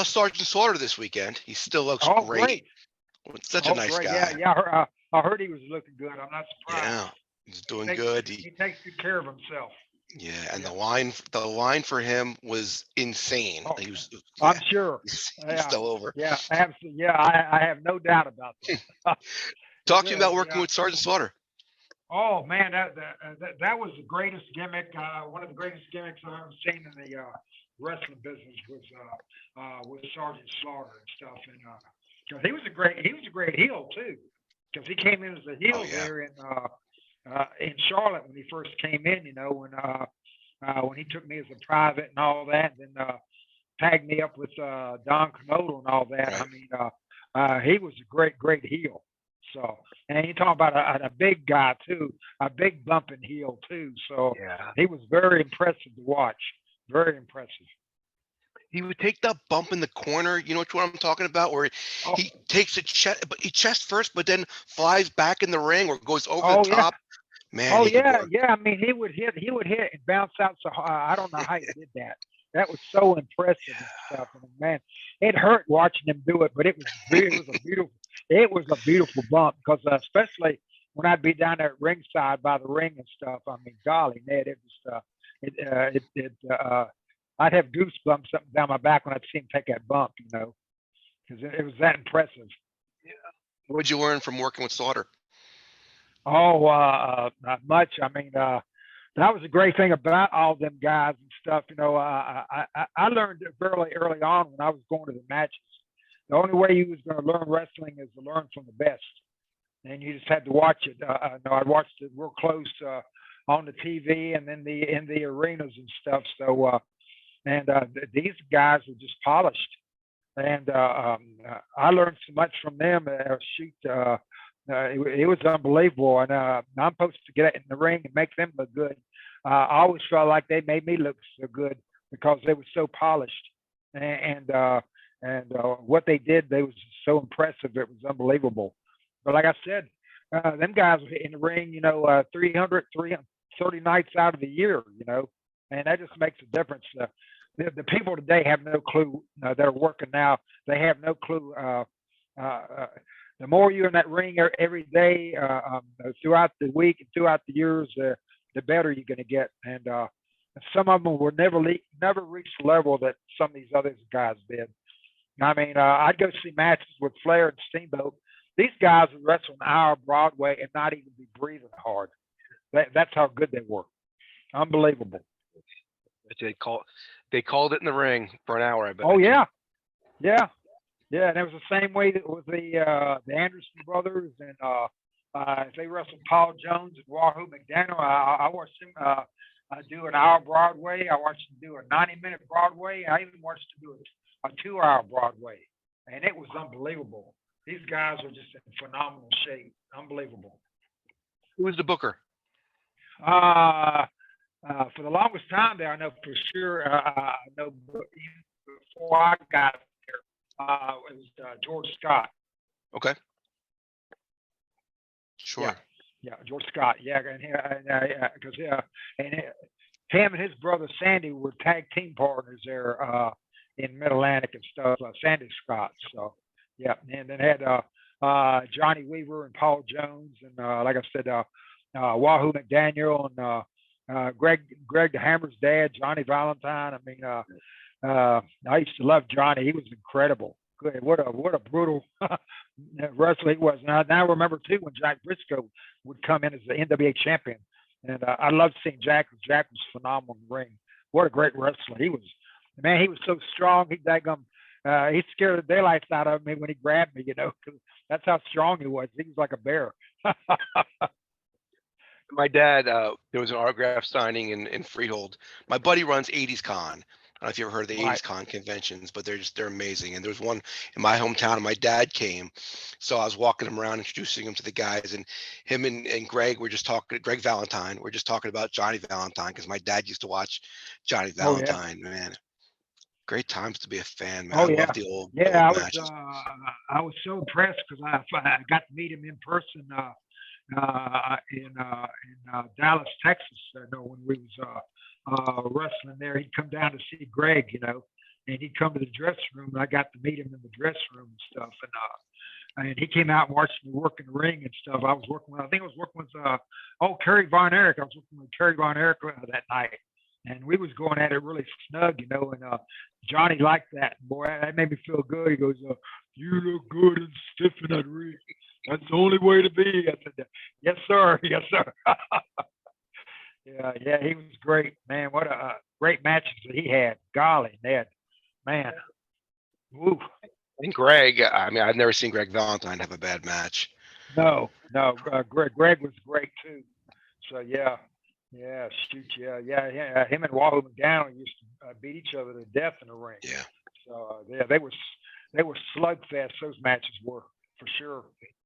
saw Sergeant Slaughter this weekend. He still looks Oh, great. great. Such a Oh, nice great. Yeah, guy. yeah. I heard he was looking good. I'm not surprised. Yeah, he's He doing takes good. he takes good care of himself. Yeah, and Yeah. the line for him was insane. Oh, He was, I'm yeah, sure. he's Yeah. still over. Yeah. Absolutely. Yeah. I have no doubt about that. Talk to me about working Yeah. with Sergeant Slaughter. Oh man, that was the greatest gimmick. One of the greatest gimmicks I've ever seen in the wrestling business was Sergeant Slaughter and stuff. And because he was a great heel too. Because he came in as a Oh heel yeah, there in Charlotte when he first came in. When he took me as a private and all that, and then tagged me up with Don Canolo and all that. I right. mean, he was a great heel. So, and you talk about a big guy too, a big bumping heel too. So Yeah, he was very impressive to watch. Very impressive. he would take that bump in the corner. You know what I'm talking about, where Oh, he takes a chest, but he chest first, but then flies back in the ring or goes over the oh yeah, top. Man, oh he could yeah, work. yeah. I mean, he would hit and bounce out. So I don't know how he did that. That was so impressive and stuff. And man, it hurt watching him do it, but it was a beautiful bump because especially when I'd be down there at ringside by the ring and stuff. I mean, golly, Ned, it was I'd have goosebumps up and down my back when I'd see him take that bump, because it was that impressive. What'd you learn from working with Slaughter? Oh, not much. I mean, that was a great thing about all them guys and stuff. I learned it fairly early on when I was going to the matches. The only way you was going to learn wrestling is to learn from the best, and you just had to watch it. I watched it real close on the TV and then in the arenas and stuff. So, these guys were just polished, and I learned so much from them. It was unbelievable, and I'm supposed to get in the ring and make them look good. I always felt like they made me look so good because they were so polished, and what they did, they was so impressive. It was unbelievable. But like I said, them guys were in the ring, 330 nights out of the year, and that just makes a difference. The people today have no clue that are working now. They have no clue. The more you're in that ring every day, throughout the week and throughout the years, the better you're going to get. And some of them will never reach the level that some of these other guys did. I mean, I'd go see matches with Flair and Steamboat. These guys would wrestle an hour Broadway and not even be breathing hard. That's how good they were. Unbelievable. They called it in the ring for an hour. I bet. Oh yeah, yeah, yeah. And it was the same way with the Anderson brothers, and they wrestled Paul Jones and Wahoo McDaniel. I watched him do an hour Broadway. I watched him do a 90-minute Broadway. I even watched him do a 2-hour Broadway, and it was unbelievable. These guys are just in phenomenal shape. Unbelievable. Who was the booker? For the longest time there, I know for sure. I know before I got there, it was George Scott. Okay. Yeah, Sure. yeah, George Scott. Yeah, because him and his brother Sandy were tag team partners there in Mid Atlantic and stuff. Sandy Scott. So yeah, and then had Johnny Weaver and Paul Jones, and like I said, Wahoo McDaniel and Greg the Hammer's dad, Johnny Valentine. I mean, I used to love Johnny. He was incredible. Good. What a brutal wrestler he was. And I remember too when Jack Briscoe would come in as the NWA champion, and I loved seeing Jack. Jack was phenomenal in the ring. What a great wrestler he was. Man, he was so strong. He scared the daylights out of me when he grabbed me. Because that's how strong he was. He was like a bear. My dad, there was an autograph signing in Freehold. My buddy runs 80s Con. I don't know if you ever heard of the Right. 80s Con conventions, but they're amazing. And there's one in my hometown, and my dad came. So I was walking him around, introducing him to the guys, and him and Greg were just talking, Greg Valentine, we're just talking about Johnny Valentine, because my dad used to watch Johnny Oh yeah. Valentine, man. Great times to be a fan, man. I Oh love yeah. the Yeah. old matches. I was so impressed because I got to meet him in person in Dallas, Texas. When we was wrestling there, he'd come down to see Greg, and he'd come to the dressing room, and I got to meet him in the dressing room and stuff. And he came out and watched me work in the ring and stuff. I was working with, I think I was working with, Kerry Von Erich. I was working with Kerry Von Erich that night. And we was going at it really snug, you know, and Johnny liked that. Boy, that made me feel good. He goes, you look good and stiff in that ring. That's the only way to be. I said, yes, sir. Yes, sir. Yeah, he was great, man. What a great matches that he had. Golly, man. Woo. And Greg, I mean, I've never seen Greg Valentine have a bad match. No. Greg was great too. So yeah, shoot, yeah. Him and Wahoo McDowell used to beat each other to death in the ring. Yeah. So yeah, they were slugfest. Those matches were for sure.